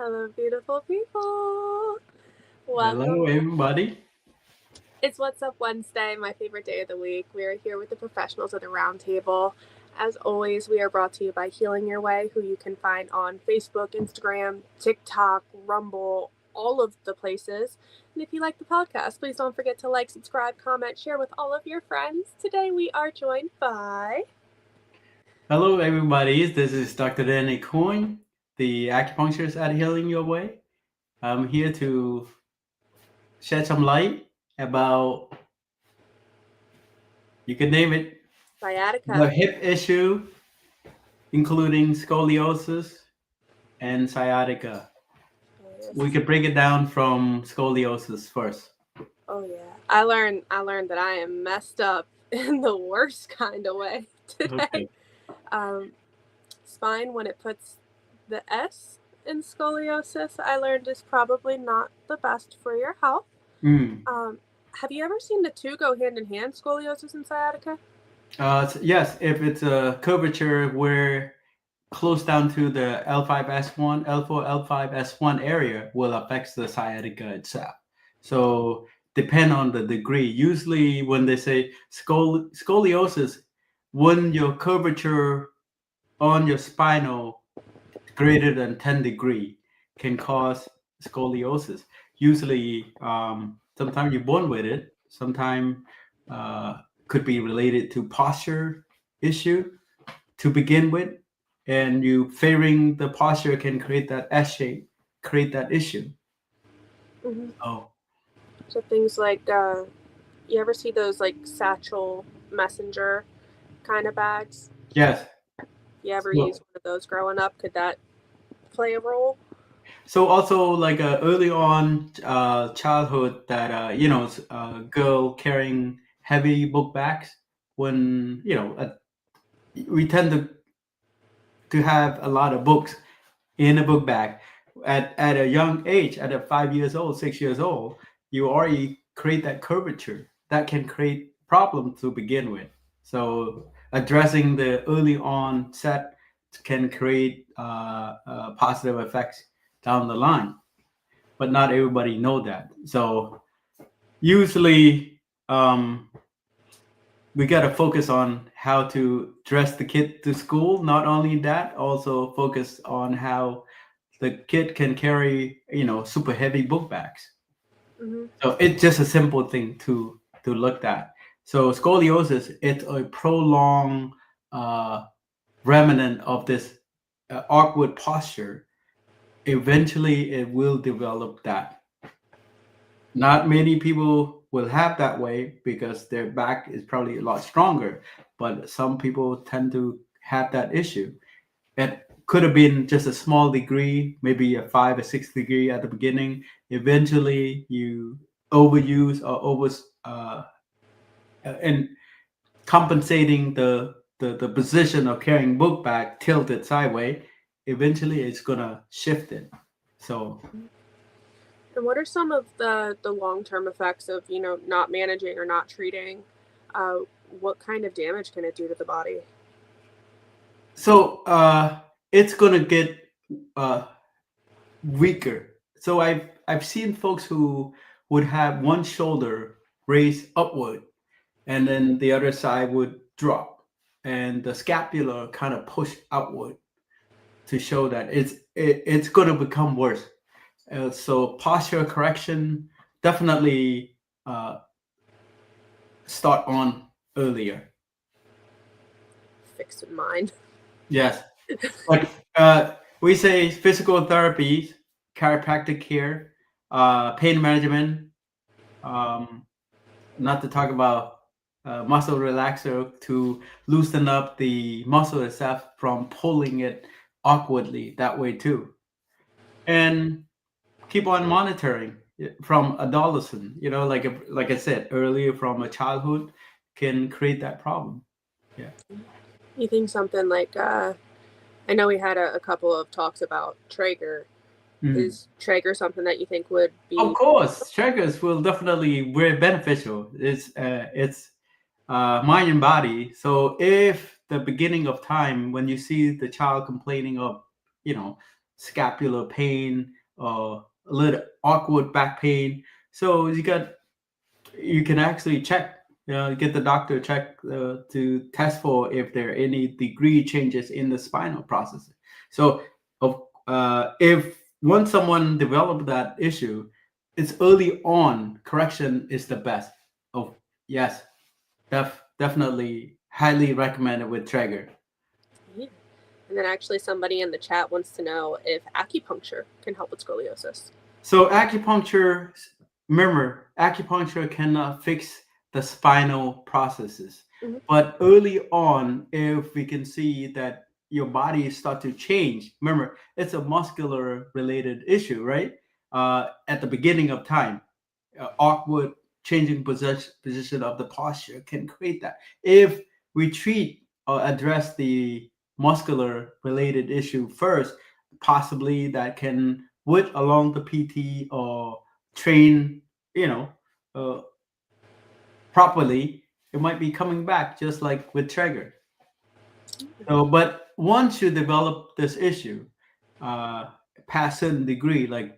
Hello, beautiful people. Hello, Welcome. everybody. It's What's Up Wednesday, my favorite day of the week. We are here with the professionals of the Roundtable. As always, we are brought to you by Healing Your Way, who you can find on Facebook, Instagram, TikTok, Rumble, all of the places. And if you like the podcast, please don't forget to like, subscribe, comment, share with all of your friends. Today we are joined by... Hello, everybody. This is Dr. Danny Coyne, the acupuncturist at Healing Your Way. I'm here to shed some light about, you can name it, Sciatica. the hip issue, including scoliosis and sciatica. We could break it down from scoliosis first. Oh yeah, I learned that I am messed up in the worst kind of way today. Okay. Spine, when it puts the S in scoliosis, I learned is probably not the best for your health. Have you ever seen the two go hand in hand, scoliosis and sciatica? Yes, if it's a curvature where close down to the L5S1, L4, L5S1 area will affect the sciatica itself. So depend on the degree. Usually when they say scoliosis, when your curvature on your spinal greater than 10 degree can cause scoliosis. Usually, sometimes you're born with it. Sometimes could be related to posture issue to begin with, and you favoring the posture can create that S shape, create that issue. Mm-hmm. Oh, So things like, you ever see those like satchel messenger kind of bags? yes. You ever use one of those growing up? Could that play a role? So also like early on childhood that girl carrying heavy book bags when we tend to have a lot of books in a book bag at a young age, at a 5 years old, 6 years old, you already create that curvature that can create problems to begin with. So addressing the early onset can create positive effects down the line, but not everybody know that. So usually we got to focus on how to dress the kid to school. Not only that, also focus on how the kid can carry, super heavy book bags. Mm-hmm. So it's just a simple thing to look at. So scoliosis, it's a prolonged remnant of this awkward posture. Eventually, it will develop that. Not many people will have that way because their back is probably a lot stronger, but some people tend to have that issue. It could have been just a small degree, maybe a 5 or 6 degree at the beginning. Eventually, you overuse or and compensating the position of carrying book bag tilted sideways. Eventually, it's gonna shift it. So And what are some of the long-term effects of, not managing or not treating? What kind of damage can it do to the body? So it's gonna get uh, weaker. So I've seen folks who would have one shoulder raised upward, and then the other side would drop, and the scapula kind of push outward to show that it's gonna become worse. So posture correction definitely start on earlier. Fixed in mind. Yes. Like we say physical therapy, chiropractic care, pain management, not to talk about muscle relaxer to loosen up the muscle itself from pulling it awkwardly that way too. And keep on monitoring from adolescent, like I said earlier, from a childhood can create that problem. Yeah. You think something like, I know we had a couple of talks about Traeger. Is Traeger something that you think would be? Of course, triggers will definitely very beneficial. It's mind and body. So if the beginning of time when you see the child complaining of, you know, scapular pain or a little awkward back pain. So you can actually check, get the doctor check to test for if there are any degree changes in the spinal process. So, if once someone developed that issue, it's early on. Correction is the best. Oh, yes, definitely highly recommended with Traeger. Yeah. And then actually somebody in the chat wants to know if acupuncture can help with scoliosis. So acupuncture, remember, acupuncture cannot fix the spinal processes. Mm-hmm. But early on, if we can see that your body start to change, remember, it's a muscular related issue, right? At the beginning of time, awkward changing position of the posture can create that. If we treat or address the muscular related issue first, possibly that can with along the PT or train, you know, uh, properly, it might be coming back just like with Traeger. So, but once you develop this issue, uh, past certain degree, like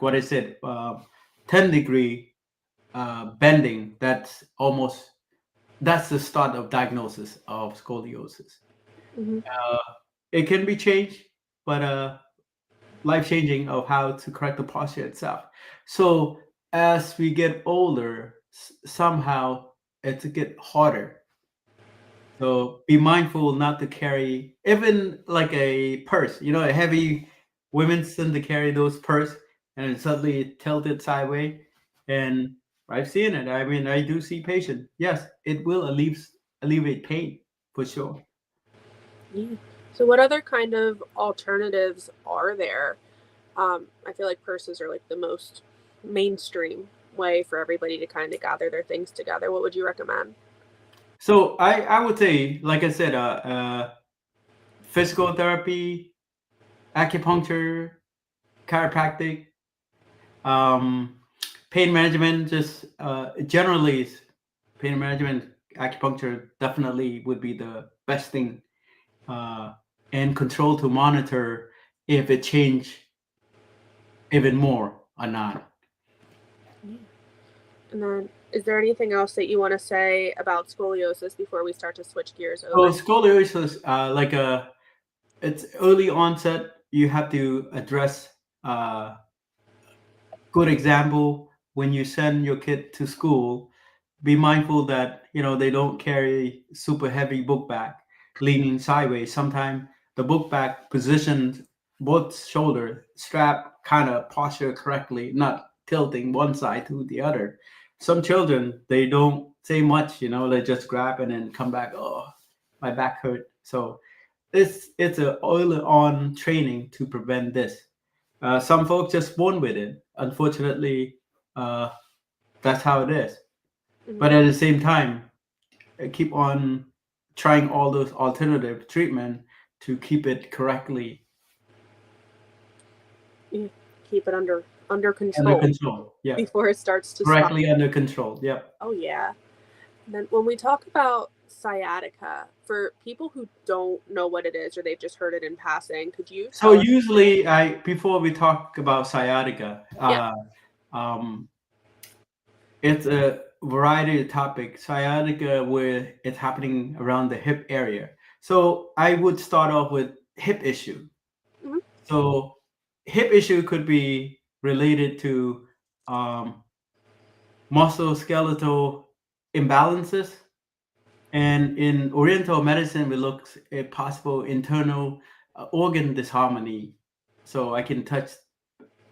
what I said, 10-degree bending, that's the start of diagnosis of scoliosis. Mm-hmm. It can be changed, but life changing of how to correct the posture itself. So as we get older, somehow it's get harder. So be mindful not to carry even like a purse. A heavy women tend to carry those purse and it suddenly tilted sideways. And I've seen it. I mean, I do see patients. Yes, it will alleviate pain for sure. Yeah. So what other kind of alternatives are there? I feel like purses are like the most mainstream way for everybody to kind of gather their things together. What would you recommend? So I would say, like I said, physical therapy, acupuncture, chiropractic, um, pain management. Just generally, pain management, acupuncture definitely would be the best thing, uh, and control to monitor if it change even more or not. Yeah. And then, is there anything else that you want to say about scoliosis before we start to switch gears So over? scoliosis, it's early onset. You have to address. Good example, when you send your kid to school, be mindful that they don't carry super heavy book bag leaning sideways. Sometimes the book bag positioned both shoulder strap kind of posture correctly, not tilting one side to the other. Some children, they don't say much, they just grab and then come back. Oh, my back hurt. So it's a early on training to prevent this. Some folks just born with it. Unfortunately, uh, that's how it is. Mm-hmm. But at the same time, keep on trying all those alternative treatment to keep it correctly Yeah. Keep it under under control control. Yeah, before it starts to spiral. correctly under control. Yep. Oh yeah. And then when we talk about sciatica, for people who don't know what it is or they've just heard it in passing, could you So tell us? usually, before we talk about sciatica, Yeah. um, it's a variety of topics. Sciatica, where it's happening around the hip area. So I would start off with hip issue. Mm-hmm. So hip issue could be related to um, musculoskeletal imbalances. And in Oriental medicine, we look at possible internal organ disharmony. So I can touch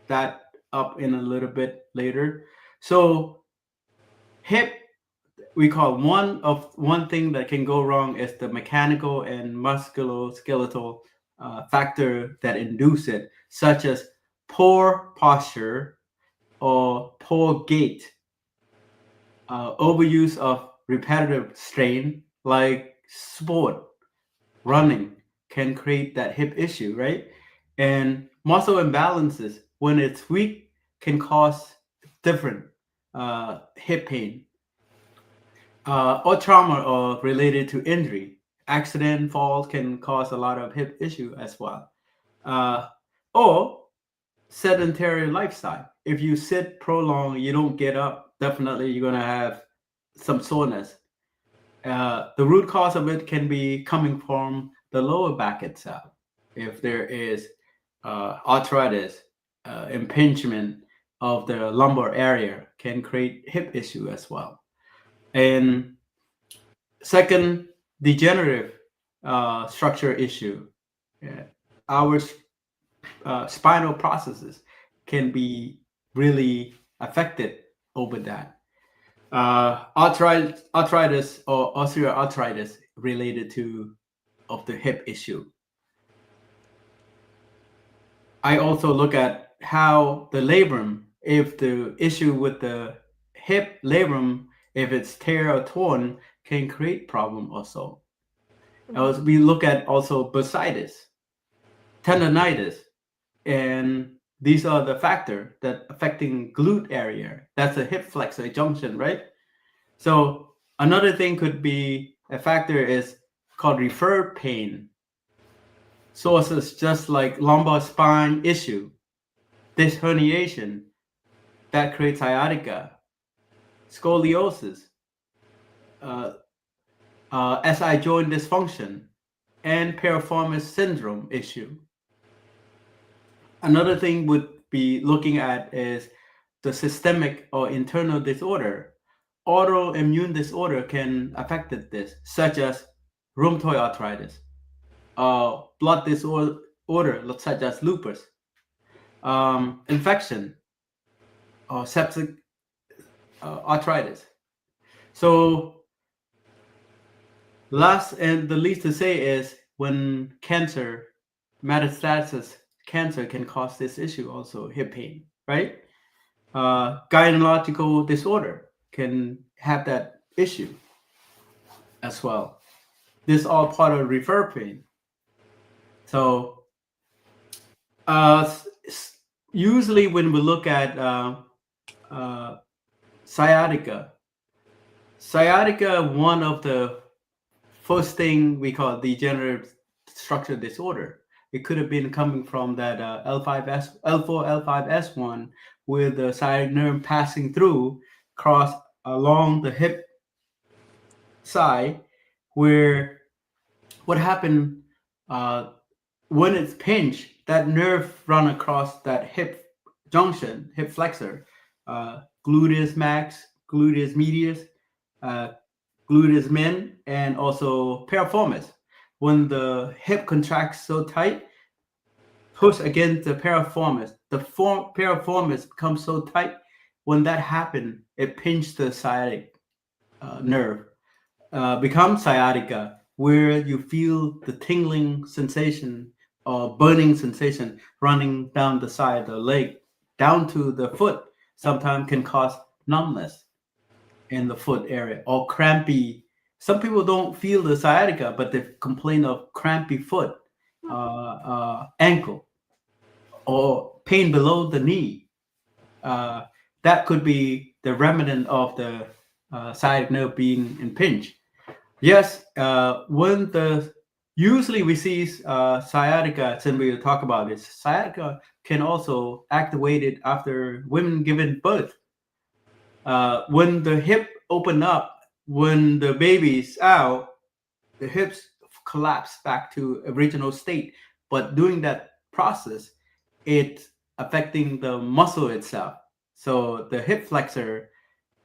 that up in a little bit later. So hip, we call one thing that can go wrong is the mechanical and musculoskeletal factor that induce it, such as poor posture or poor gait, overuse of repetitive strain like sport, running can create that hip issue, right? And muscle imbalances, when it's weak, can cause different hip pain, or trauma or related to injury. Accident, falls can cause a lot of hip issue as well. Uh, or sedentary lifestyle. If you sit prolonged, you don't get up, definitely you're going to have some soreness. The root cause of it can be coming from the lower back itself. If there is arthritis, impingement of the lumbar area can create hip issue as well. And second, degenerative structure issue. Our spinal processes can be really affected over that. Arthritis or osteoarthritis related to of the hip issue. I also look at how the labrum, if the issue with the hip labrum, if it's tear or torn, can create problem also. As we look at also bursitis, tendonitis, and these are the factor that affecting glute area. That's a hip flexor junction, right? So another thing could be a factor is called referred pain. Sources just like lumbar spine issue, this herniation that creates sciatica, scoliosis, SI joint dysfunction, and piriformis syndrome issue. Another thing would be looking at is the systemic or internal disorder. Autoimmune disorder can affect this, such as rheumatoid arthritis, blood disorder such as lupus, infection, or septic arthritis. So last and the least to say is when cancer, metastasis cancer can cause this issue also, hip pain, right? Gynecological disorder can have that issue as well. This is all part of referred pain. So usually when we look at sciatica, one of the first thing we call degenerative structure disorder. It could have been coming from that L4, L5S1, with the sciatic nerve passing through, cross along the hip side, where what happened when it's pinched, that nerve run across that hip junction, hip flexor, gluteus max, gluteus medius, gluteus min, and also piriformis. When the hip contracts so tight, push against the piriformis. The piriformis becomes so tight. When that happens, it pinches the sciatic nerve, becomes sciatica, where you feel the tingling sensation or burning sensation running down the side of the leg, down to the foot. Sometimes can cause numbness in the foot area or crampy. Some people don't feel the sciatica, but they complain of crampy foot, ankle, or pain below the knee. That could be the remnant of the sciatic nerve being impinged. Yes, when usually we see sciatica, since we talk about this, sciatica can also activate it after women giving birth. When the hip open up, when the baby's out, the hips collapse back to original state. But during that process, it's affecting the muscle itself. So the hip flexor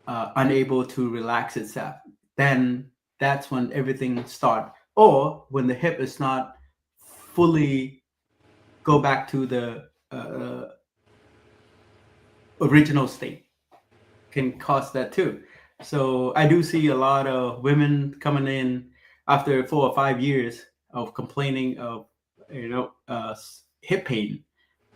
unable to relax itself. Then that's when everything starts. Or when the hip is not fully go back to the original state, can cause that too. So I do see a lot of women coming in after 4 or 5 years of complaining of hip pain,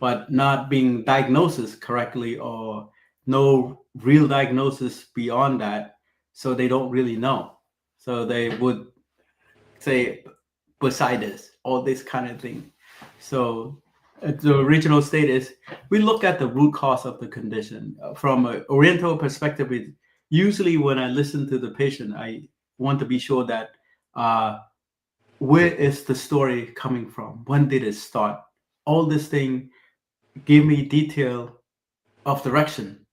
but not being diagnosed correctly or no real diagnosis beyond that. So they don't really know. So they would say bursitis, all this kind of thing. So the original state is we look at the root cause of the condition. From an oriental perspective, usually when I listen to the patient, I want to be sure that where is the story coming from? When did it start? all this thing give me detail of direction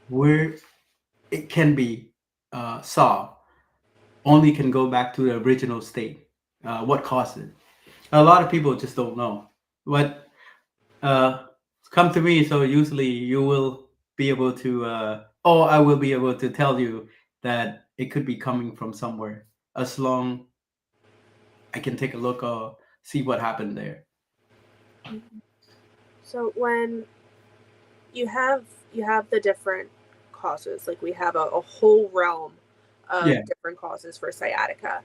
where it can be solved. Only can go back to the original state. What caused it? A lot of people just don't know. But uh, come to me, so usually you will be able to, or I will be able to tell you that it could be coming from somewhere, as long I can take a look or see what happened there. So when you have the different causes, like we have a whole realm Yeah. of different causes for sciatica.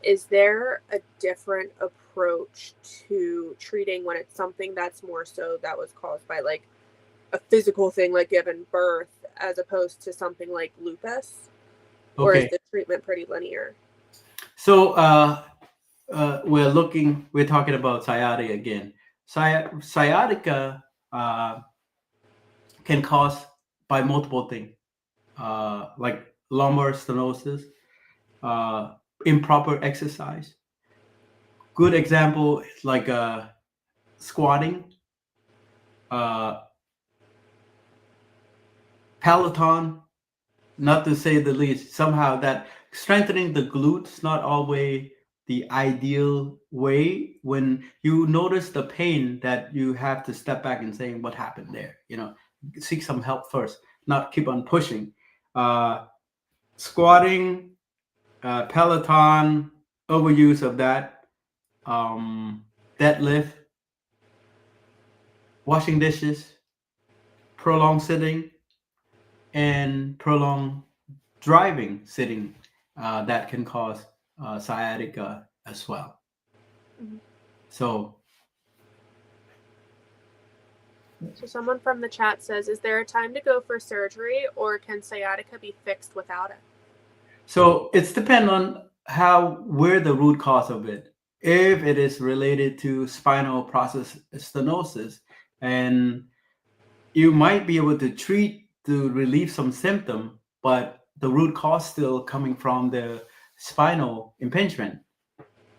Is there a different approach to treating when it's something that's more so that was caused by like a physical thing like given birth as opposed to something like lupus? Or is Okay. the treatment pretty linear? So we're talking about sciatica again. Sciatica uh, can cause by multiple things, like lumbar stenosis, uh, improper exercise. Good example is like squatting, uh, peloton, not to say the least. Somehow that strengthening the glutes not always the ideal way. When you notice the pain, that you have to step back and say what happened there. Seek some help first, not keep on pushing. Uh, Squatting, peloton, overuse of that, deadlift, washing dishes, prolonged sitting, and prolonged driving sitting, that can cause sciatica as well. Mhm. So, So someone from the chat says, is there a time to go for surgery or can sciatica be fixed without it? so it's depend on where the root cause of it. If it is related to spinal process stenosis, and you might be able to treat to relieve some symptom, but the root cause still coming from the spinal impingement.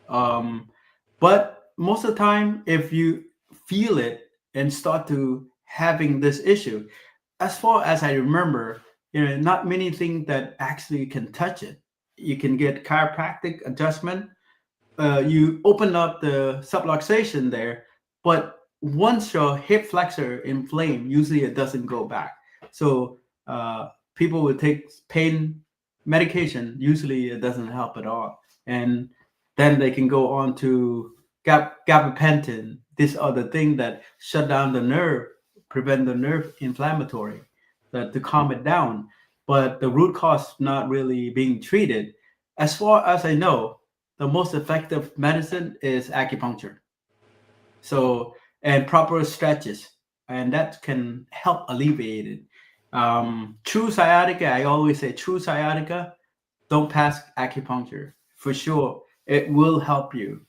Um, but most of the time, if you feel it and start to having this issue, as far as I remember, not many things that actually can touch it. You can get chiropractic adjustment. You open up the subluxation there, but once your hip flexor inflamed, usually it doesn't go back. So people will take pain medication. Usually it doesn't help at all, and then they can go on to gabapentin. This other thing that shut down the nerve, prevent the nerve inflammatory, that to calm it down. But the root cause not really being treated. As far as I know, the most effective medicine is acupuncture. So, and proper stretches, and that can help alleviate it. True sciatica, I always say true sciatica, don't pass acupuncture for sure. It will help you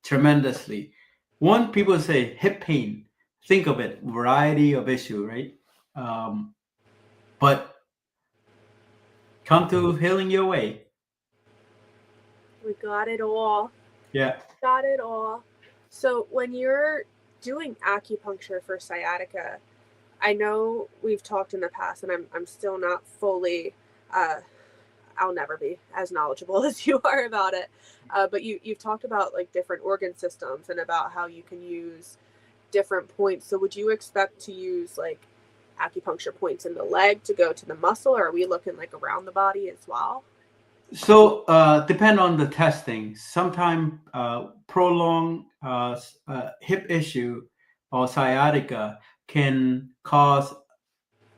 tremendously. One people say hip pain. Think of it, variety of issue, right? Um, but come to healing your way. We got it all. Yeah. Got it all. So when you're doing acupuncture for sciatica, I know we've talked in the past, and I'm still not fully. Uh, I'll never be as knowledgeable as you are about it. But you've talked about like different organ systems and about how you can use different points. So would you expect to use like acupuncture points in the leg to go to the muscle, or are we looking like around the body as well? So depend on the testing. Sometimes prolonged hip issue or sciatica can cause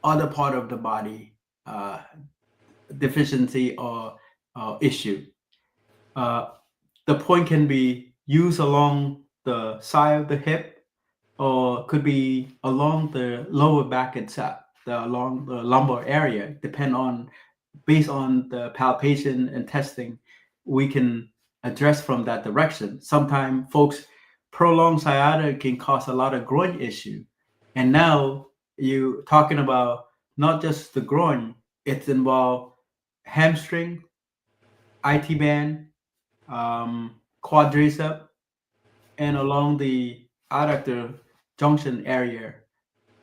other part of the body deficiency or issue. Uh, the point can be used along the side of the hip, or could be along the lower back itself, along the lumbar area. Depend on based on the palpation and testing, we can address from that direction. Sometimes folks prolonged sciatica can cause a lot of groin issue, and now you talking about not just the groin, it's involved hamstring, IT band, quadricep, and along the adductor junction area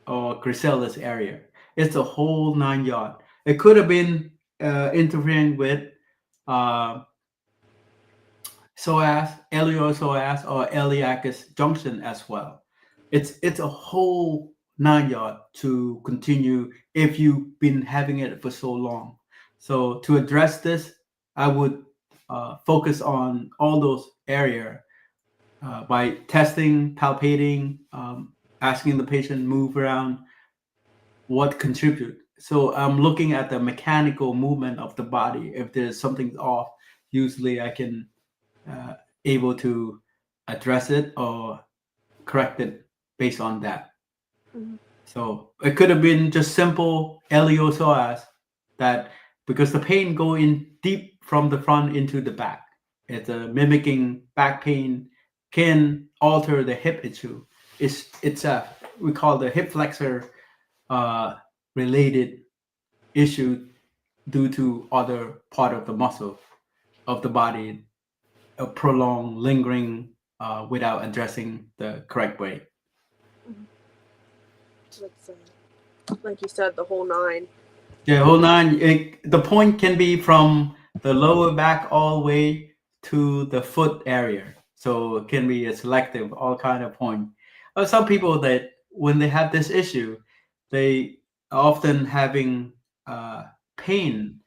or gracilis area. It's a whole 9 yard. It could have been interfering with uh, psoas, iliopsoas, or iliacus junction as well. It's a whole 9 yard to continue if you've been having it for so long. So to address this, I would focus on all those area by testing, palpating, asking the patient move around, what contribute. So I'm looking at the mechanical movement of the body. If there's something off, usually I can uh, able to address it or correct it based on that. Mhm. So it could have been just simple LEO-psoas that because the pain go in deep from the front into the back. It's mimicking back pain can alter the hip issue. It's a we call the hip flexor uh, related issue due to other part of the muscle of the body, a prolonged lingering without addressing the correct way. Let's like you said, the whole nine. Yeah, whole nine. The point can be from the lower back all the way to the foot area. So it can be a selective, all kind of point. Some people that when they have this issue, they are often having pain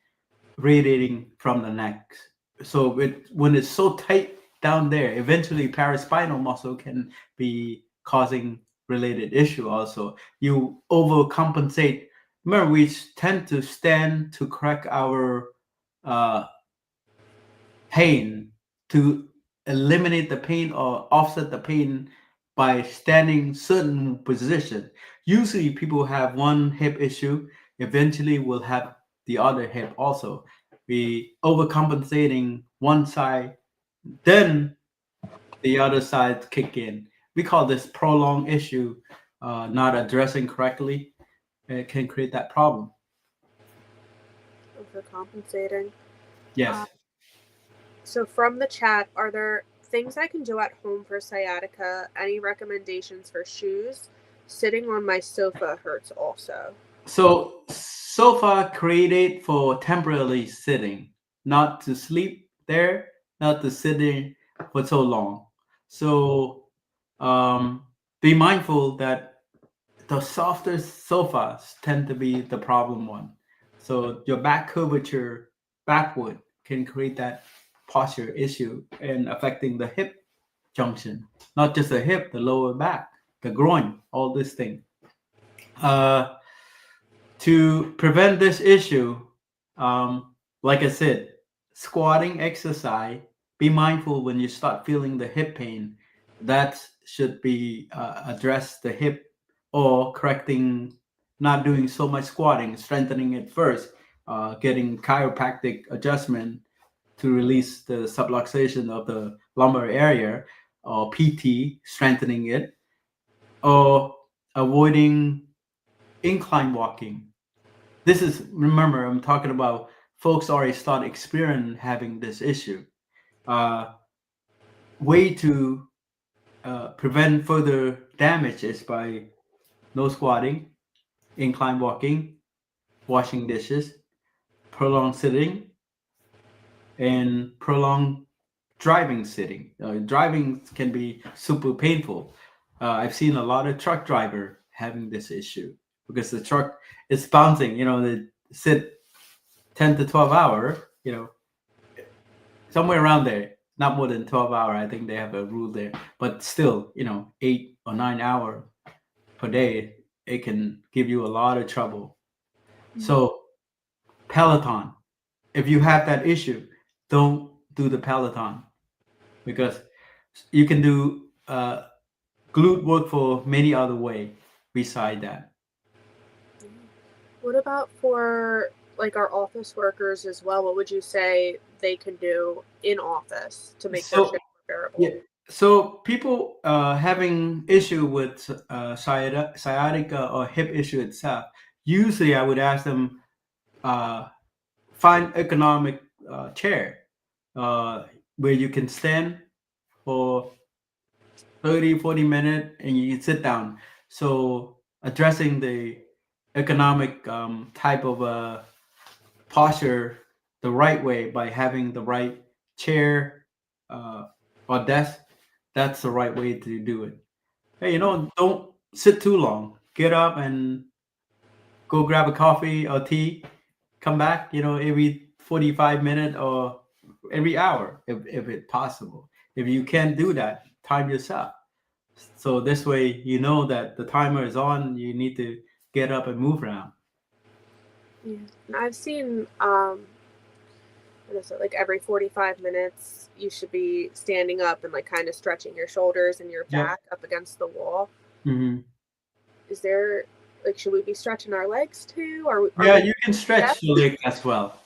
radiating from the neck. So when it's so tight down there, eventually paraspinal muscle can be causing related issue also. You overcompensate. Remember, we tend to stand to correct our uh, pain, to eliminate the pain or offset the pain by standing certain position. Usually people have one hip issue, eventually will have the other hip also. We overcompensating one side, then the other side kick in. We call this prolonged issue, not addressing correctly. It can create that problem. Overcompensating. Uh, Yes. so from the chat, are there things I can do at home for sciatica? Any recommendations for shoes? Sitting on my sofa hurts also. So sofa created for temporarily sitting, not to sleep there, not to sit there for so long. So be mindful that the softer sofas tend to be the problem one. So your back curvature backward can create that posture issue and affecting the hip junction, not just the hip, the lower back, the groin, all this thing. Uh, to prevent this issue, like I said, squatting exercise, be mindful when you start feeling the hip pain. That should be address the hip or correcting, not doing so much squatting, strengthening it first, getting chiropractic adjustment to release the subluxation of the lumbar area, or PT, strengthening it, or avoiding incline walking. This is, remember, I'm talking about folks already start experiencing having this issue. Uh, Way to prevent further damage is by no squatting, incline walking, washing dishes, prolonged sitting, and prolonged driving sitting. Driving can be super painful. I've seen a lot of truck driver having this issue because the truck is bouncing. They sit 10 to 12 hour, somewhere around there, not more than 12 hour. I think they have a rule there, but still, 8 or 9 hour per day, it can give you a lot of trouble. So Peloton, if you have that issue, don't do the Peloton because you can do glute work for many other way beside that. What about for like our office workers as well? What would you say they can do in office to make their shift So more bearable? yeah, so people having issue with sciatica or hip issue itself, usually I would ask them uh, find economic chair uh, where you can stand for 30, 40 minutes, and you can sit down. So addressing the economic type of posture the right way by having the right chair uh, or desk, that's the right way to do it. Hey, don't sit too long. Get up and go grab a coffee or tea. Come back, every 45 minutes or every hour if it's possible. If you can't do that, time yourself. So this way, you know that the timer is on. You need to get up and move around. Yeah. And I've seen what is it, like every 45 minutes you should be standing up and like kind of stretching your shoulders and your Yep. back up against the wall. Hmm. Is there, like, should we be stretching our legs too? Are Yeah, we, you can yeah, stretch the leg as well.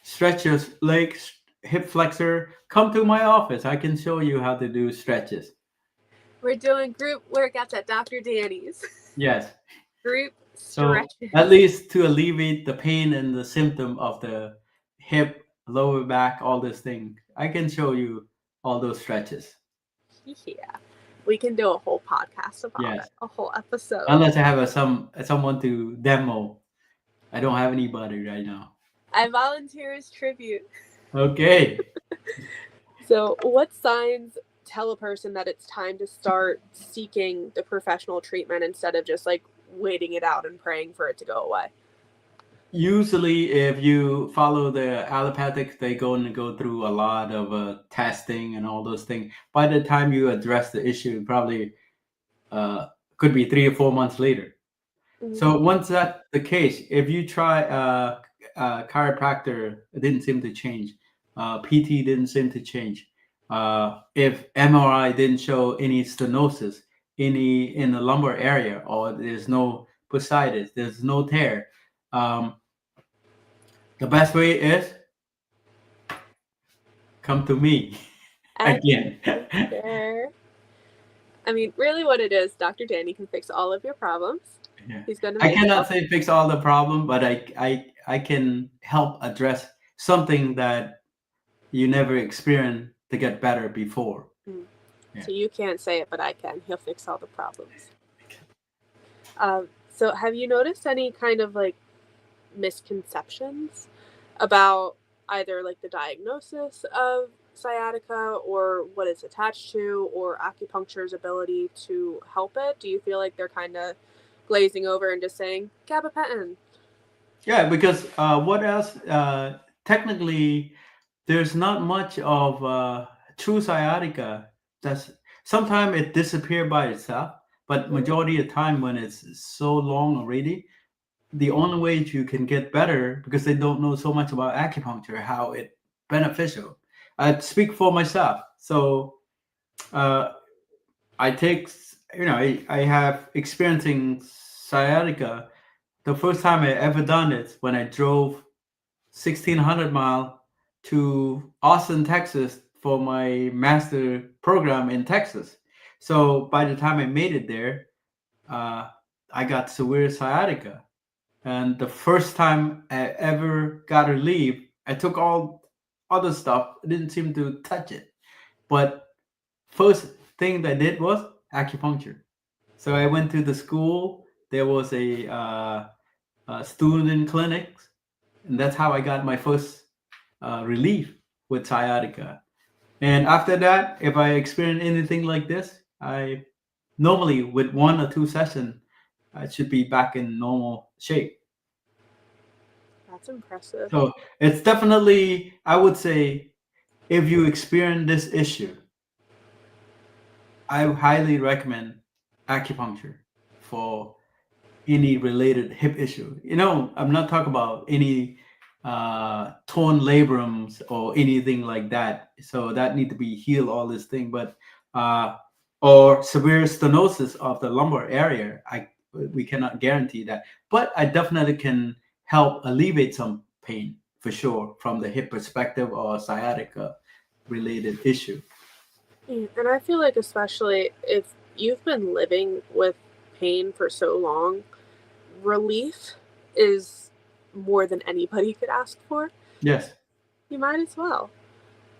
Stretch your legs, hip flexor. Come to my office. I can show you how to do stretches. we're doing group workouts at Dr. Danny's. Yes. Group So at stretches. least to alleviate the pain and the symptom of the hip, lower back, all this thing, I can show you all those stretches. Yeah. We can do a whole podcast about it, Yes. a whole episode. Unless I have someone to demo. I don't have anybody right now. I volunteer as tribute. Okay. So, what signs tell a person that it's time to start seeking the professional treatment instead of just like waiting it out and praying for it to go away? Usually, if you follow the allopathic, they go through a lot of testing and all those things. By the time you address the issue, probably uh, could be 3 or 4 months later. Mm-hmm. So once that's the case, if you try chiropractor, it didn't seem to change. PT didn't seem to change. If MRI didn't show any stenosis, any in the lumbar area, or there's no bursitis, there's no tear, um, the best way is come to me again. Acupuncture. I mean, really, what it is, Dr. Danny can fix all of your problems. Yeah. He's going to I make it cannot up. say fix all the problem, but I can help address something that you never experienced to get better before. Mm. Yeah. So you can't say it, but I can. He'll fix all the problems. So have you noticed any kind of like misconceptions about either like the diagnosis of sciatica or what it's attached to or acupuncture's ability to help it? Do you feel like they're kind of glazing over and just saying gabapentin? Yeah, because what else? Technically, there's not much of true sciatica. That's sometimes it disappear by itself, but majority of the time when it's so long already, the only way you can get better because they don't know so much about acupuncture, how it beneficial. I speak for myself, so uh, I take I have experiencing sciatica. The first time I ever done it when I drove 1,600 mile to Austin, Texas for my master program in Texas. So by the time I made it there, uh, I got severe sciatica. And the first time I ever got relief, I took all other stuff. I didn't seem to touch it. But first thing that I did was acupuncture. So I went to the school. There was a student clinic, and that's how I got my first relief with sciatica. And after that, if I experience anything like this, I normally with 1 or 2 sessions, I should be back in normal shape. That's impressive. So it's definitely, I would say, if you experience this issue, I highly recommend acupuncture for any related hip issue. I'm not talking about any torn labrums or anything like that. So that need to be healed, all this thing. But or severe stenosis of the lumbar area, we cannot guarantee that. But I definitely can help alleviate some pain for sure from the hip perspective or sciatica related issue. And I feel like, especially if you've been living with pain for so long, relief is more than anybody could ask for. Yes. You might as well.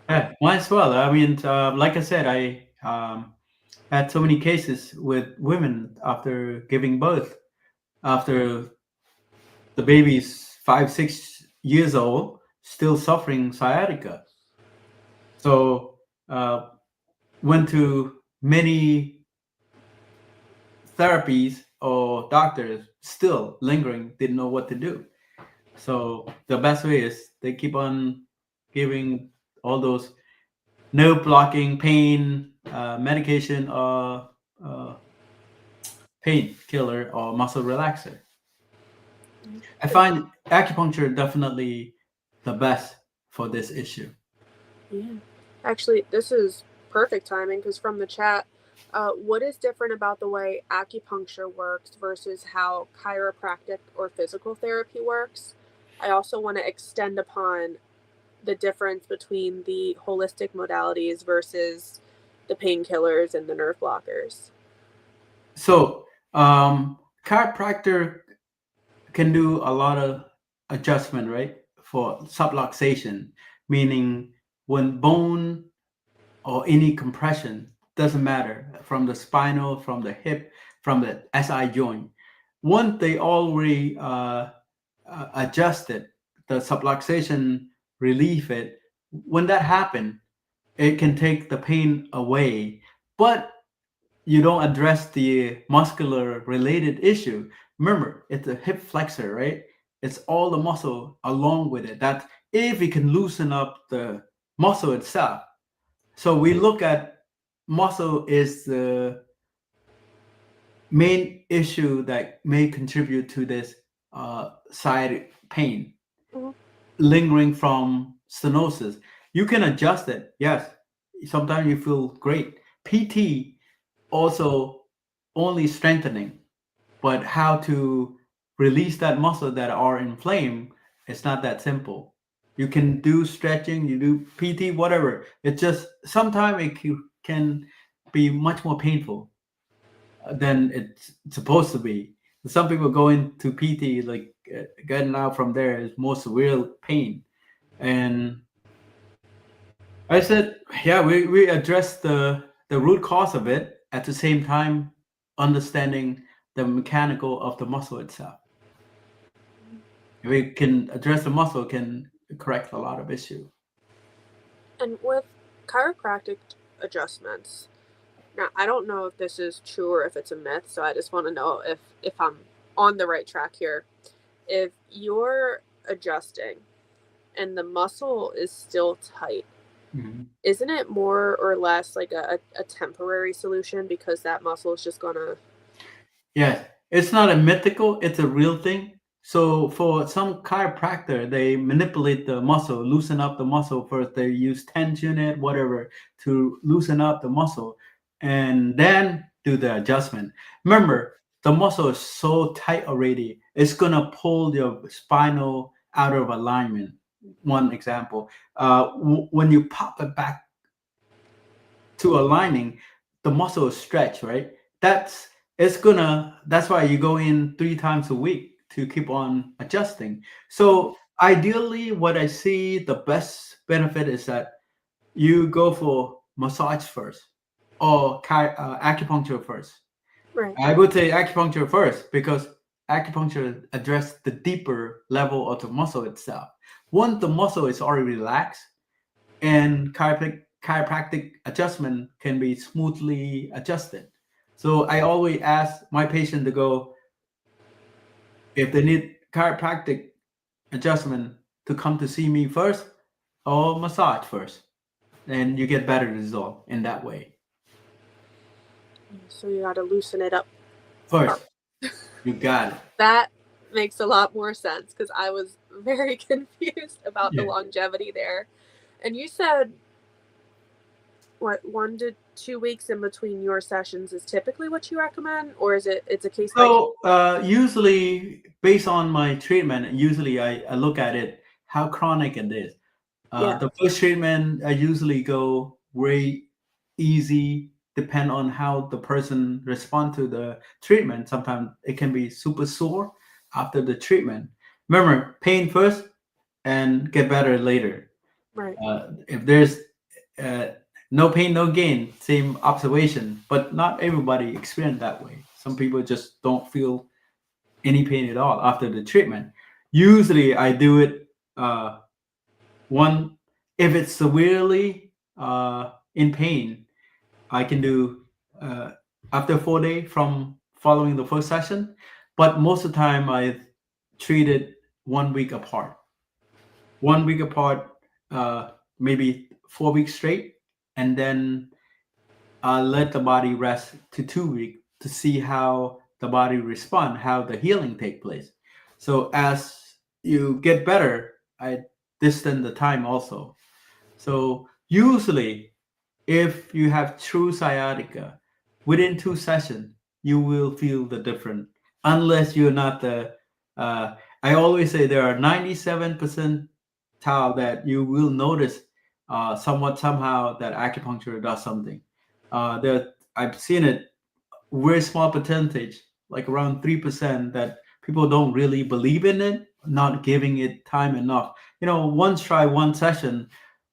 Yeah, might as well. I mean, like I said, I Had so many cases with women after giving birth, after the baby's 5, 6 years old, still suffering sciatica. So went to many therapies or doctors, still lingering, didn't know what to do. So the best way is they keep on giving all those nerve blocking pain medication or pain killer or muscle relaxer. I find acupuncture definitely the best for this issue. Yeah. Actually, this is perfect timing because from the chat, what is different about the way acupuncture works versus how chiropractic or physical therapy works? I also want to extend upon the difference between the holistic modalities versus the painkillers and the nerve blockers. So chiropractor can do a lot of adjustment, right? For subluxation, meaning when bone or any compression, doesn't matter, from the spinal, from the hip, from the SI joint. Once they already adjusted the subluxation, relieve it. When that happens, it can take the pain away, but you don't address the muscular related issue. Remember, it's a hip flexor, right? It's all the muscle along with it. That if we can loosen up the muscle itself, so we look at muscle is the main issue that may contribute to this side pain Mm-hmm. lingering from stenosis. You can adjust it. Yes, sometimes you feel great. PT also only strengthening, but how to release that muscle that are inflamed, it's not that simple. You can do stretching, you do PT, whatever. It's just sometimes can be much more painful than it's supposed to be. Some people go into PT like getting out from there is more severe pain. And I said, yeah, we addressed the root cause of it at the same time understanding the mechanical of the muscle itself. If we can address the muscle, can correct a lot of issue. And with chiropractic adjustments, now I don't know if this is true or if it's a myth, so I just want to know if I'm on the right track here. If you're adjusting and the muscle is still tight, Mhm. isn't it more or less like a temporary solution because that muscle is just gonna. Yes, it's not a mythical, it's a real thing. So for some chiropractor, they manipulate the muscle, loosen up the muscle first. They use tension it, whatever, to loosen up the muscle and then do the adjustment. Remember, the muscle is so tight already, it's gonna pull your spinal out of alignment. One example, when you pop it back to aligning, the muscle is stretched, right? That's why you go in 3 times a week to keep on adjusting. So ideally, what I see the best benefit is that you go for massage first or acupuncture first. Right. I would say acupuncture first because acupuncture addresses the deeper level of the muscle itself. Once the muscle is already relaxed, and chiropractic adjustment can be smoothly adjusted. So I always ask my patient to go if they need chiropractic adjustment to come to see me first or massage first, and you get better result in that way. So you got to loosen it up first. First, you got it. That makes a lot more sense because I was very confused about the Yeah. longevity there. And you said what 1 to 2 weeks in between your sessions is typically what you recommend, or is it's a case by case? So usually, based on my treatment, usually I look at it how chronic it is. Yeah. The first treatment I usually go very easy, depend on how the person respond to the treatment. Sometimes it can be super sore after the treatment. Remember, pain first and get better later. Right. If there's uh, no pain, no gain. Same observation, but not everybody experience that way. Some people just don't feel any pain at all after the treatment. Usually, I do it one if it's severely in pain. I can do uh, after 4 days from following the first session, but most of the time I treat it 1 week apart. 1 week apart, uh, maybe 4 weeks straight, and then let the body rest to 2 weeks to see how the body respond, how the healing take place. So as you get better, I distance the time also. So usually, if you have true sciatica, within 2 sessions, you will feel the difference. Unless you're not the, I always say there are 97% that you will notice somewhat somehow that acupuncture does something. I've seen it very small percentage, like around 3%, that people don't really believe in it, not giving it time enough. Once try one session,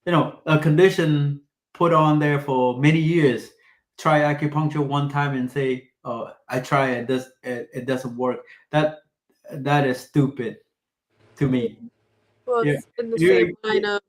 a condition put on there for many years. Try acupuncture one time and say, "Oh, I try it. It doesn't work." That that is stupid to Yeah. me. Well, Yeah, it's in the same you line of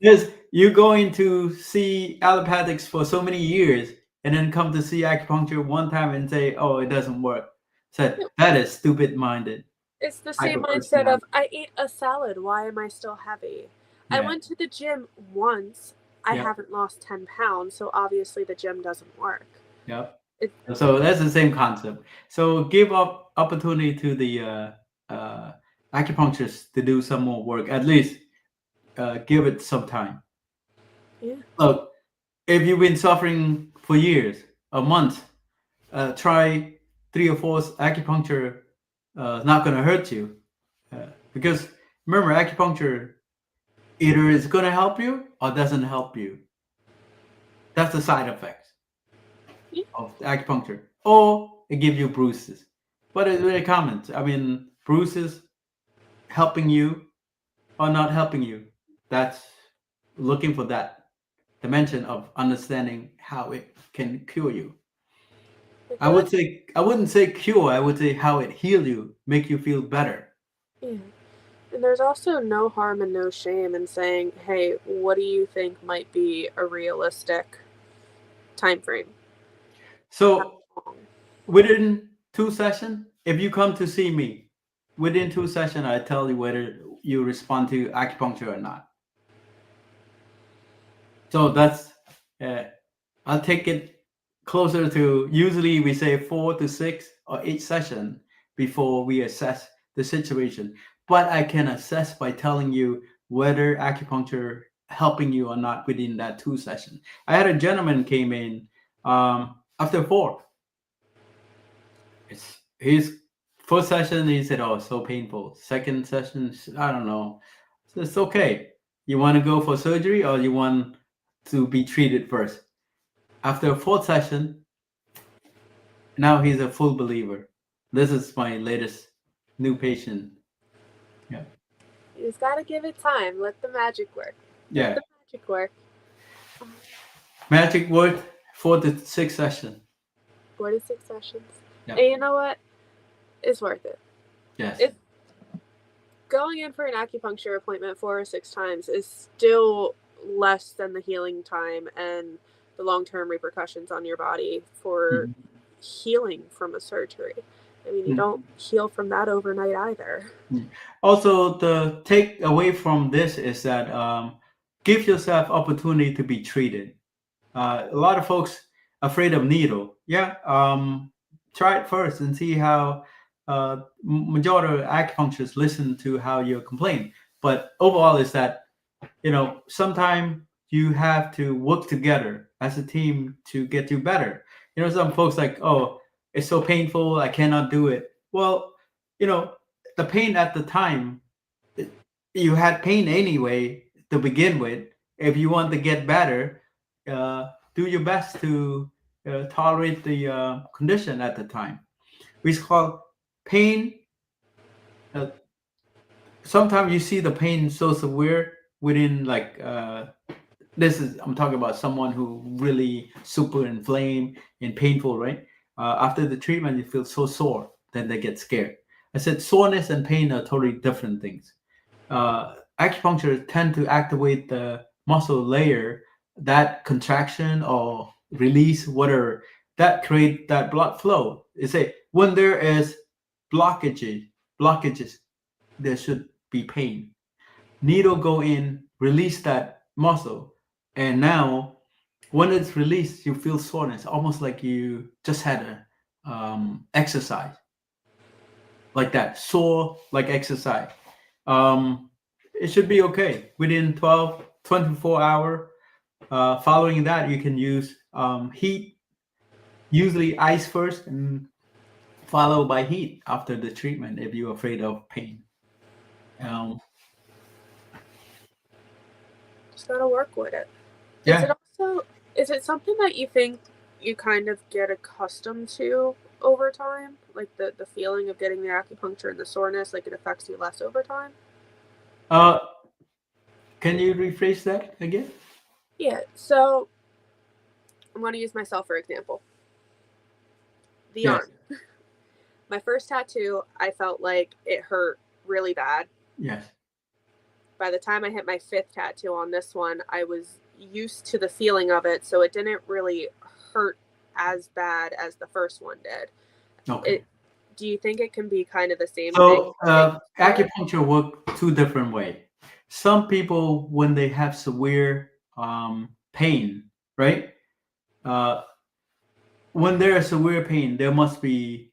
you going to see allopathics for so many years and then come to see acupuncture one time and say, "Oh, it doesn't work." So that is stupid minded it's the type same of mindset of personality. I ate a salad, why am I still heavy? I Yeah, went to the gym once, I yeah, haven't lost 10 pounds, so obviously the gym doesn't work. yeah. It's So that's the same concept. So give up opportunity to the acupuncturist to do some more work. At least give it some time. yeah, Look, if you've been suffering for years, a month, try 3 or 4 acupuncture. Not going to hurt you because remember, acupuncture either is going to help you or doesn't help you. That's the side effects yeah, of the acupuncture, or it gives you bruises. But it's very common. I mean, bruises helping you or not helping you. That's looking for that dimension of understanding how it can cure you. I feel like I wouldn't say cure. I would say how it heal you, make you feel better. yeah. And there's also no harm and no shame in saying, hey, what do you think might be a realistic time frame? How So long? within 2 sessions, if you come to see me, within 2 sessions, I tell you whether you respond to acupuncture or not. So that's uh, I'll take it closer to, usually we say 4 to 6 or 8 sessions before we assess the situation. But I can assess by telling you whether acupuncture helping you or not within that 2 sessions. I had a gentleman came in after 4. It's his first session. He said, "Oh, so painful." Second session, I don't know. So it's okay. You want to go for surgery or you want to be treated first? After fourth session, now he's a full believer. This is my latest new patient. Yeah, You just gotta give it time. Let the magic work. Let yeah. the magic work. Magic word 4 to 6 session. 4 to 6 sessions. Yeah. And you know what? It's worth it. Yes. It's going in for an acupuncture appointment 4 or 6 times is still less than the healing time and the long term repercussions on your body for Mhm. healing from a surgery. I mean, you Mhm. don't heal from that overnight either. Mhm. Also, the take away from this is that give yourself opportunity to be treated. A lot of folks afraid of needle. Yeah, try it first and see how. Majority of acupuncturists listen to how you complain, but overall is that sometimes you have to work together as a team to get you better. Some folks like, oh, it's so painful, I cannot do it. Well, you know, the pain at the time, it- you had pain anyway to begin with. If you want to get better, do your best to tolerate the condition at the time. We call pain. Uh, Sometimes you see the pain so severe within like I'm talking about someone who really super inflamed and painful, right? After the treatment, you feel so sore, then they get scared. I said soreness and pain are totally different things. Acupuncture tend to activate the muscle layer, that contraction or release, whatever that create that blood flow. They say when there is blockages, there should be pain. Needle go in, release that muscle, and now when it's released, you feel soreness, almost like you just had a exercise like that, sore like exercise. Um, it should be okay within 12, 24 hour. Following that, you can use heat, usually ice first, and followed by heat after the treatment if you're afraid of pain. Um, Just gotta work with it. Is it yeah, also is it something that you think you kind of get accustomed to over time? Like the feeling of getting the acupuncture and the soreness, like it affects you less over time? uh, can you rephrase that again? Yeah. So I'm gonna use myself for example. The Yes, arm. My first tattoo, I felt like it hurt really bad. yes. By the time I hit my fifth tattoo on this one, I was used to the feeling of it, so it didn't really hurt as bad as the first one did. Okay. It Do you think it can be kind of the same thing? So Get used to it? acupuncture work two different way. Some people, when they have severe pain, right? Uh, when there is severe pain, there must be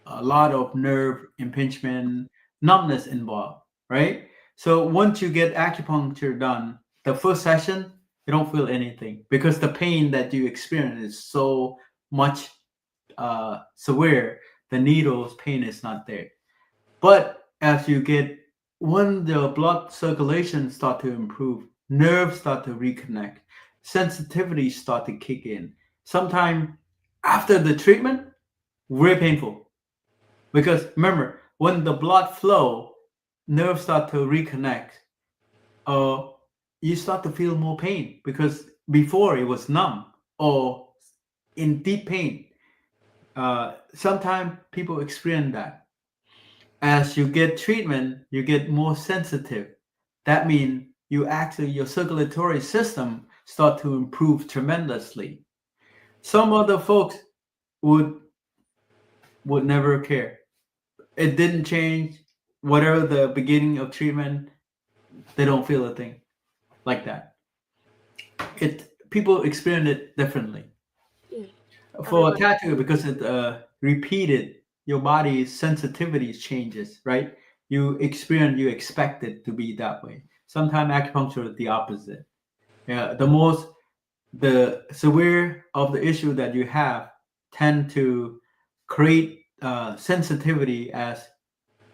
a lot of nerve impingement, numbness involved, right? So once you get acupuncture done, the first session, you don't feel anything because the pain that you experience is so much severe. The needle's pain is not there. But as you get, when the blood circulation start to improve, nerves start to reconnect, sensitivity start to kick in. Sometime after the treatment, very painful. Because remember, when the blood flow, nerves start to reconnect, uh, you start to feel more pain because before it was numb or in deep pain. Sometimes people experience that. As you get treatment, you get more sensitive. That means you actually your circulatory system start to improve tremendously. Some other folks would never care. It didn't change. Whatever the beginning of treatment, they don't feel a thing like that. It people experience it differently. Yeah. For a Everyone. tattoo, because it repeated, your body's sensitivity changes, right? You expect it to be that way. Sometimes acupuncture is the opposite. Yeah, the severe of the issue that you have tend to create sensitivity as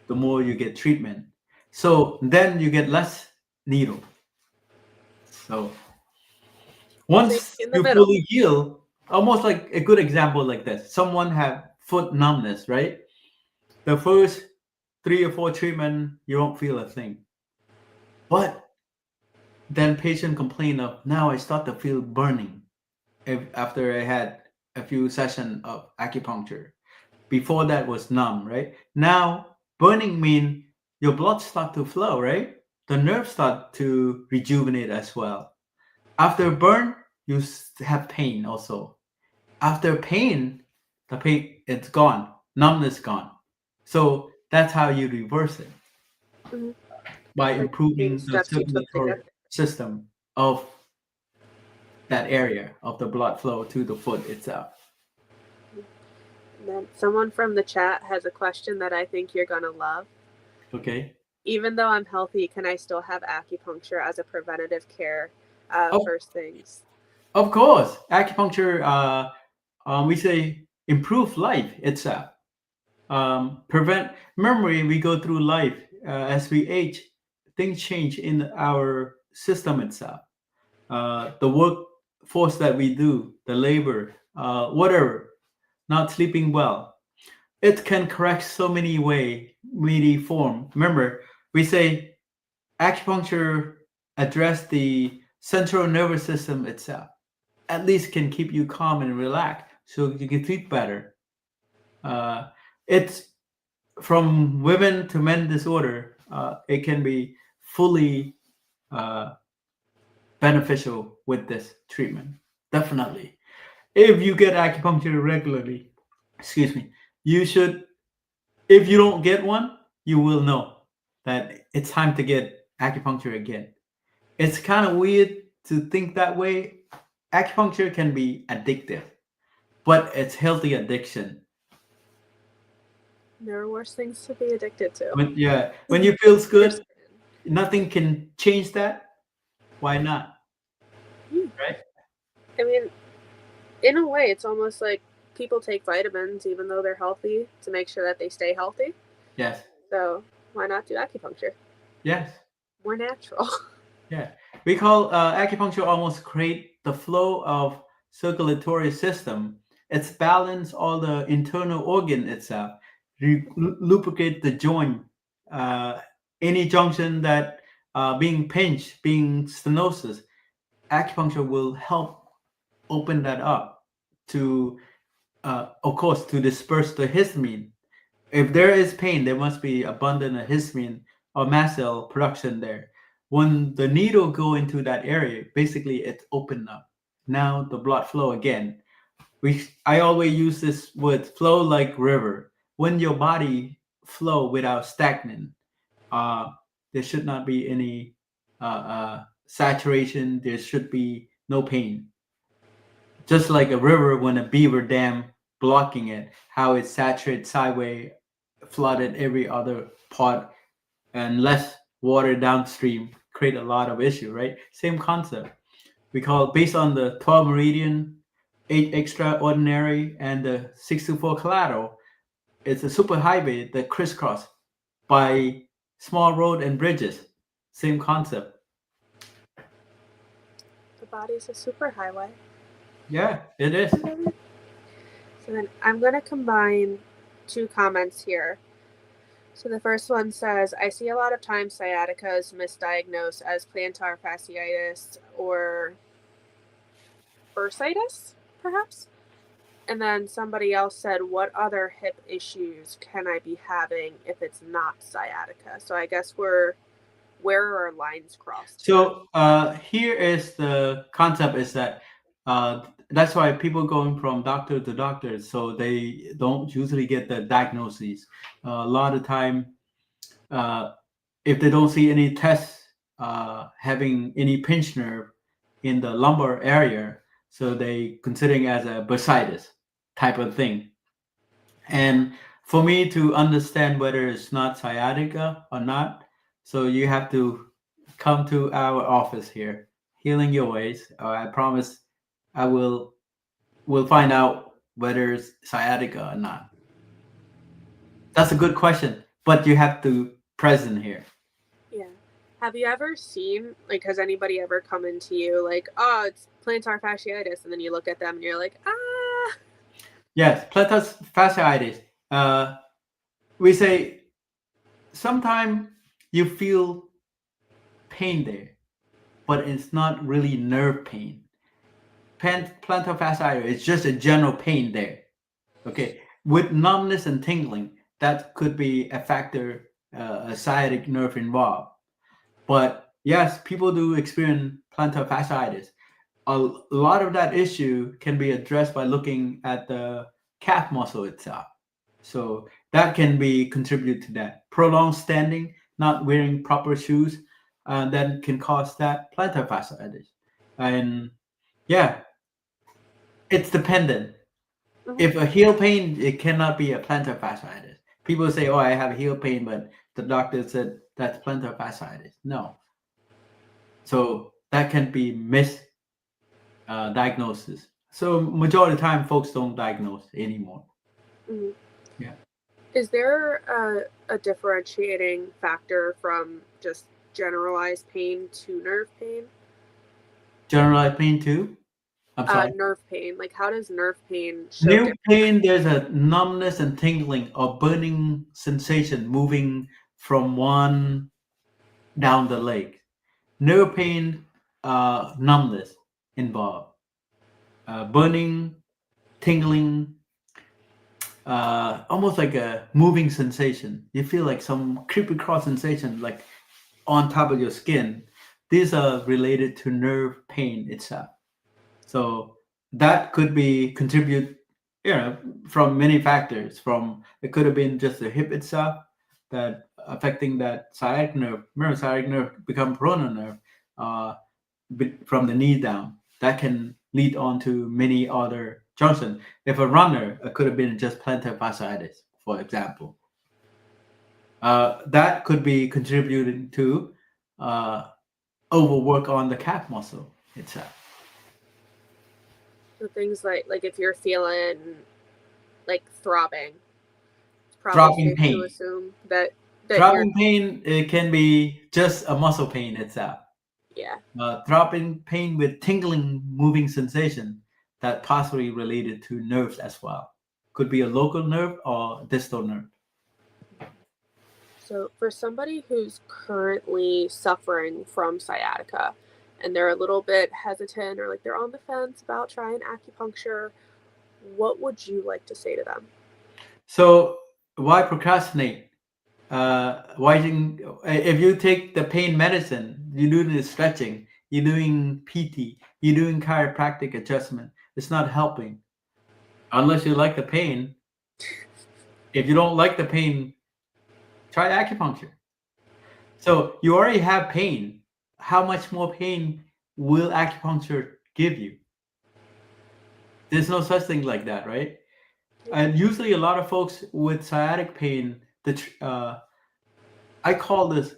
the more you get treatment. So then you get less needle. So So once in the you middle. fully heal, almost like a good example like this, someone have foot numbness, right? The first 3 or 4 treatment, you won't feel a thing. But then patient complain of now I start to feel burning after I had a few sessions of acupuncture. Before that was numb, right? Now burning mean your blood start to flow, right? The nerves start to rejuvenate as well. After burn, you have pain also. After pain, the pain it's gone, numbness gone. So that's how you reverse it Mhm. by Like the improving the steps you took to circulatory get system of that area of the blood flow to the foot itself. there. And then someone from the chat has a question that I think you're gonna love. Okay. Even though I'm healthy, can I still have acupuncture as a preventative care Of, first things? of course, acupuncture. We say improve life itself. Prevent memory. We go through life as we age. Things change in our system itself. The workforce that we do, the labor, whatever, not sleeping well. It can correct so many form. Remember, we say acupuncture address the central nervous system itself. At least can keep you calm and relaxed so you can sleep better. It's from women to men disorder. It can be fully uh, beneficial with this treatment. Definitely. If you get acupuncture regularly, excuse me, you should, if you don't get one, you will know that it's time to get acupuncture again. It's kind of weird to think that way. Acupuncture can be addictive, but it's healthy addiction. There are worse things to be addicted to. When you feels good, Understand. nothing can change that. Why not? Right? I mean, in a way, it's almost like people take vitamins even though they're healthy to make sure that they stay healthy. Yes. So why not do acupuncture? Yes. More natural. Yeah. We call acupuncture almost create the flow of circulatory system. It's balance all the internal organ itself, lubricate the joint, uh, any junction that being pinched, being stenosis. Acupuncture will help open that up to, of course, to disperse the histamine. If there is pain, there must be abundant of histamine or mast cell production there. When the needle go into that area, basically it's opened up. Now the blood flow again. I always use this word flow like river. When your body flow without stagnant, uh, there should not be any saturation. There should be no pain. Just like a river when a beaver dam blocking it, how it saturates sideways, flooded every other part, and less water downstream create a lot of issue, right? Same concept. We call it based on the 12 meridian, 8 extraordinary, and the 624 collateral. It's a superhighway that crisscross by small road and bridges. Same concept. The body's a superhighway. Yeah, it is. So then I'm going to combine two comments here. So the first one says, I see a lot of times sciatica is misdiagnosed as plantar fasciitis or bursitis, perhaps. And then somebody else said, what other hip issues can I be having if it's not sciatica? So I guess where are our lines crossed? So here is the concept is that that's why people going from doctor to doctor, so they don't usually get the diagnoses. A lot of time, if they don't see any tests having any pinch nerve in the lumbar area, so they considering as a bursitis type of thing. And for me to understand whether it's not sciatica or not, so you have to come to our office here, Healing Your Ways. I promise I will find out whether it's sciatica or not. That's a good question, but you have to present here. Yeah. Have you ever seen, like, has anybody ever come into you like, oh, it's plantar fasciitis, and then you look at them and you're like, ah? Yes, plantar fasciitis. We say sometimes you feel pain there, but it's not really nerve pain. Plantar fasciitis is just a general pain there. Okay, with numbness and tingling, that could be a factor, a sciatic nerve involved. But yes, people do experience plantar fasciitis. A lot of that issue can be addressed by looking at the calf muscle itself. So that can be contribute to that. Prolonged standing, not wearing proper shoes, that can cause that plantar fasciitis. And yeah, it's dependent. Mhm. If a heel pain, it cannot be a plantar fasciitis. People say, "Oh, I have heel pain," but the doctor said that's plantar fasciitis. No. So that can be misdiagnosis. So majority of the time, folks don't diagnose anymore. Mm-hmm. Yeah. Is there a differentiating factor from just generalized pain to nerve pain? Generalized pain too? I'm sorry. Nerve pain. Like, how does nerve pain show New different? pain, there's a numbness and tingling or burning sensation moving from one down the leg. Nerve pain, numbness involved, burning, tingling, almost like a moving sensation. You feel like some creepy crawl sensation, like on top of your skin. These are related to nerve pain itself. So that could be contribute, from many factors. From it could have been just the hip itself that affecting that sciatic nerve. Remember, sciatic nerve become pronoid nerve from the knee down. That can lead on to many other junctions. If a runner, it could have been just plantar fasciitis, for example. That could be contributing to uh, overwork on the calf muscle itself. So things like if you're feeling like throbbing, it's probably Throbbing safe to pain. assume that you're Throbbing pain, it can be just a muscle pain itself. yeah. Throbbing pain with tingling, moving sensation that possibly related to nerves as well. Could be a local nerve or distal nerve. So for somebody who's currently suffering from sciatica and they're a little bit hesitant or like they're on the fence about trying acupuncture, what would you like to say to them? So why procrastinate? If you take the pain medicine, you're doing the stretching, you're doing PT, you're doing chiropractic adjustment. It's not helping unless you like the pain. If you don't like the pain, try acupuncture. So you already have pain. How much more pain will acupuncture give you? There's no such thing like that, right? And usually, a lot of folks with sciatic pain, I call this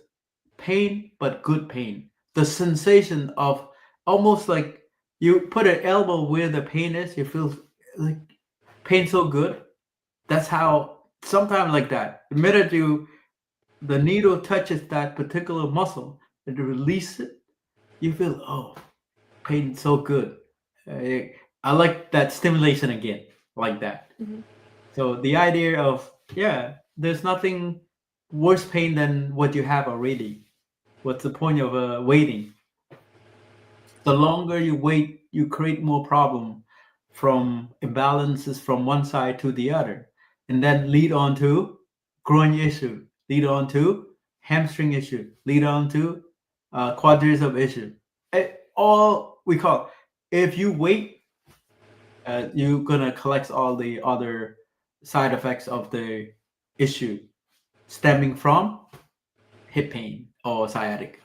pain, but good pain. The sensation of almost like you put an elbow where the pain is, you feel like pain so good. That's how sometimes like that. The minute the needle touches that particular muscle and you release it, you feel, oh, pain so good. I like that stimulation again, like that. Mm-hmm. So the idea of, there's nothing worse pain than what you have already. What's the point of waiting? The longer you wait, you create more problem from imbalances from one side to the other, and then lead on to groin issue, lead on to hamstring issue, lead on to quadriceps issue. All we call, if you wait, you're gonna collect all the other side effects of the issue stemming from hip pain or sciatica.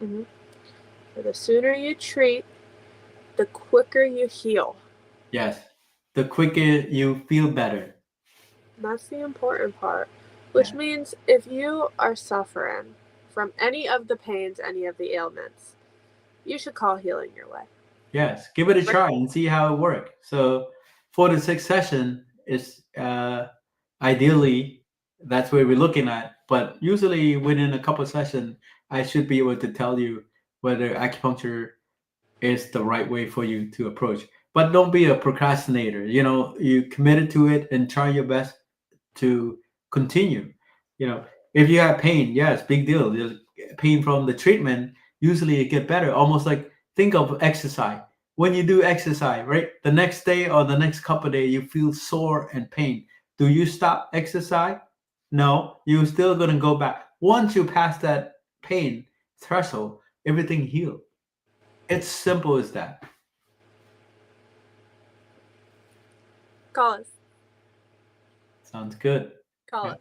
Mm-hmm. So the sooner you treat, the quicker you heal. Yes, the quicker you feel better. That's the important part, which Yeah. means if you are suffering from any of the pains, any of the ailments, you should call Healing Your Way. Yes, give it a try and see how it works. So 4 to 6 session is ideally that's where we're looking at. But usually within a couple of sessions, I should be able to tell you whether acupuncture is the right way for you to approach. But don't be a procrastinator. You committed to it and try your best to continue. If you have pain, yes, big deal. There's pain from the treatment. Usually it get better. Almost like think of exercise. When you do exercise, right? The next day or the next couple of days, you feel sore and pain. Do you stop exercise? No, you're still gonna go back. Once you pass that pain threshold, everything healed. It's simple as that. Call us. Sounds good. Call Yeah. us.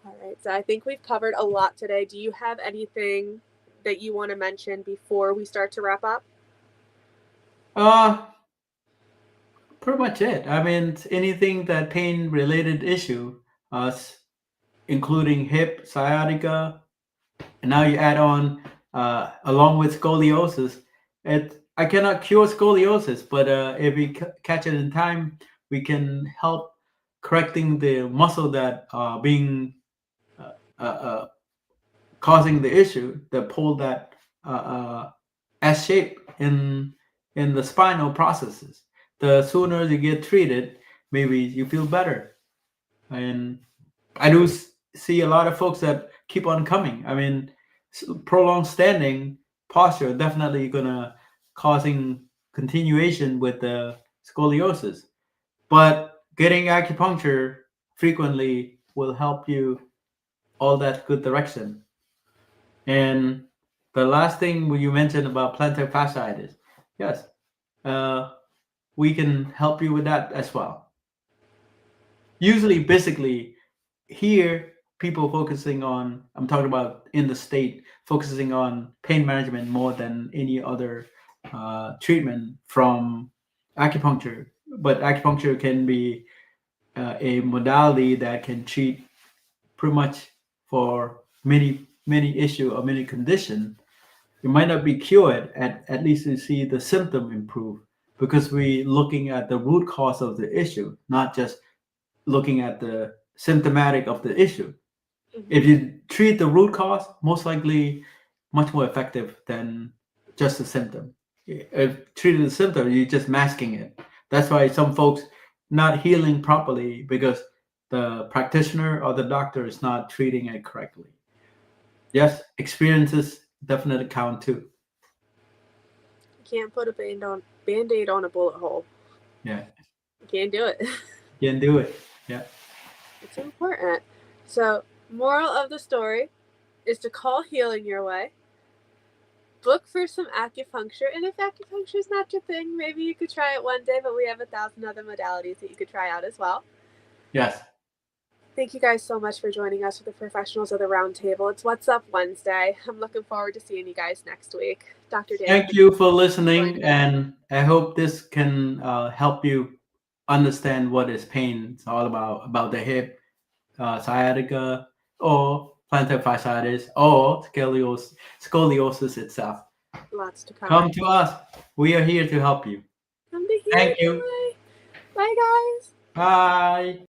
All right. So I think we've covered a lot today. Do you have anything that you want to mention before we start to wrap up? Pretty much it. I mean, anything that pain related issue, including hip, sciatica, and now you add on along with scoliosis. I cannot cure scoliosis, but if we catch it in time, we can help correcting the muscle that being causing the issue that pull that S shape in the spinal processes. The sooner you get treated, maybe you feel better. And I do see a lot of folks that keep on coming. I mean, prolonged standing posture definitely gonna causing continuation with the scoliosis. But getting acupuncture frequently will help you all that good direction. And the last thing you mentioned about plantar fasciitis, yes, uh, we can help you with that as well. Usually, basically, here people focusing on, I'm talking about in the state, focusing on pain management more than any other treatment from acupuncture. But acupuncture can be a modality that can treat pretty much for many issue or many condition. It might not be cured, at least you see the symptom improve, because we looking at the root cause of the issue, not just looking at the symptomatic of the issue. Hmm. If you treat the root cause, most likely much more effective than just the symptom. If treating the symptom, you're just masking it. That's why some folks not healing properly because the practitioner or the doctor is not treating it correctly. Yes, experiences definitely count too. You can't put a band-aid on a bullet hole. Yeah, You can't do it. you can do it. Yeah. It's important. So, moral of the story is to call healing your way. Book for some acupuncture, and if acupuncture is not your thing, maybe you could try it one day, but we have 1,000 other modalities that you could try out as well. Yes. Thank you guys so much for joining us with the professionals of the Roundtable. It's What's Up Wednesday. I'm looking forward to seeing you guys next week. Dr. Dan. Thank you for listening, and I hope this can help you understand what is pain. It's all about the hip, sciatica, or plantar fasciitis, or scoliosis itself. Lots to come. Come to us. We are here to help you. Come to heal Thank your you. way. Bye, guys. Bye.